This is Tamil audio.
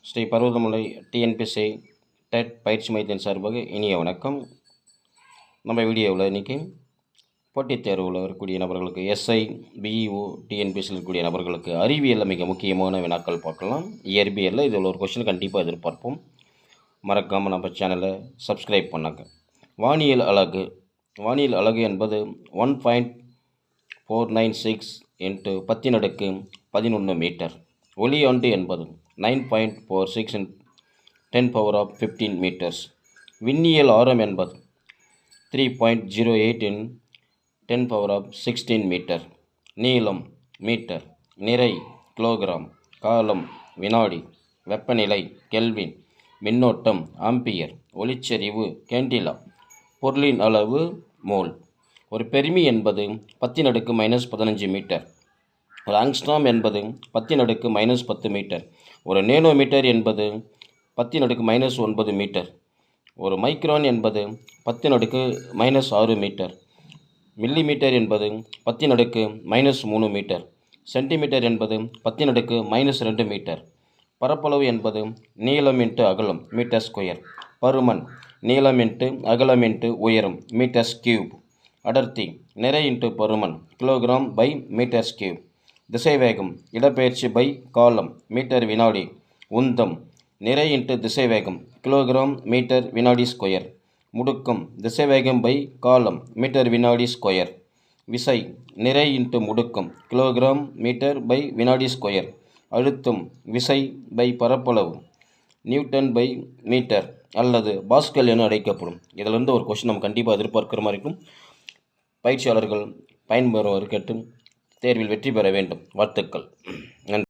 ஸ்ரீ பர்வதமலை டிஎன்பிஎஸ்சி டெட் பயிற்சி மையத்தின் சார்பாக இனிய வணக்கம். நம்ம வீடியோவில் இன்றைக்கி போட்டித் தேர்வில் இருக்கக்கூடிய நபர்களுக்கு எஸ்ஐ பிஇஓ டிஎன்பிஎஸ்சியில் இருக்கக்கூடிய நபர்களுக்கு அறிவியலில் மிக முக்கியமான வினாக்கள் பார்க்கலாம். இயற்பியலில் இதில் ஒரு கொஸ்டின் கண்டிப்பாக எதிர்பார்ப்போம். மறக்காமல் நம்ம சேனலை சப்ஸ்கிரைப் பண்ணாங்க. வானியல் அலகு என்பது 1.496 × 10⁻11 மீட்டர். ஒளியாண்டு என்பது 9.46 × 10⁻15 மீட்டர்ஸ். விண்ணியல் ஆரம் என்பது 3.08 × 10⁻16 மீட்டர். நீளம் மீட்டர். நிறை கிலோகிராம். காலம் வினாடி. வெப்பநிலை கெல்வின். மின்னோட்டம் ஆம்பியர். ஒளிச்செறிவு கேண்டிலா. பொருளின் அளவு மோல். ஒரு பெருமி என்பது 10⁻−15 மீட்டர். ஒரு ஆங்ஸ்ட்ராம் என்பது 10⁻−10 மீட்டர். ஒரு நேனோமீட்டர் என்பது 10⁻−9 மீட்டர். ஒரு மைக்ரான் என்பது 10⁻−6 மீட்டர். மில்லிமீட்டர் என்பது 10⁻−3 மீட்டர். சென்டிமீட்டர் என்பது 10⁻−2 மீட்டர். பரப்பளவு என்பது நீளம் × அகலம் மீட்டர் ஸ்கொயர். பருமன் நீளம் × அகலம் × உயரம் மீட்டர்ஸ் கியூப். அடர்த்தி நிறை × பருமன் kg/மீட்டர்ஸ் கியூப். திசைவேகம் இடப்பெயர்ச்சி காலம் மீட்டர் வினாடி. உந்தம் நிறை × திசைவேகம் kg/மீட்டர் வினாடி ஸ்கொயர். முடுக்கம் திசைவேகம் காலம் மீட்டர் வினாடி ஸ்கொயர். விசை நிறை × முடுக்கம் kg/மீட்டர் வினாடி ஸ்கொயர். அழுத்தம் விசை பரப்பளவு நியூட்டன்/மீட்டர் அல்லது பாஸ்கல் என அழைக்கப்படும். இதிலிருந்து ஒரு கொஸ்டின் நம்ம கண்டிப்பாக எதிர்பார்க்கிற மாதிரி இருக்கும். பயிற்சியாளர்கள் பயன்பெறுவர் கேட்டு தேர்வில் வெற்றி பெற வேண்டும். வாழ்த்துக்கள். நன்றி.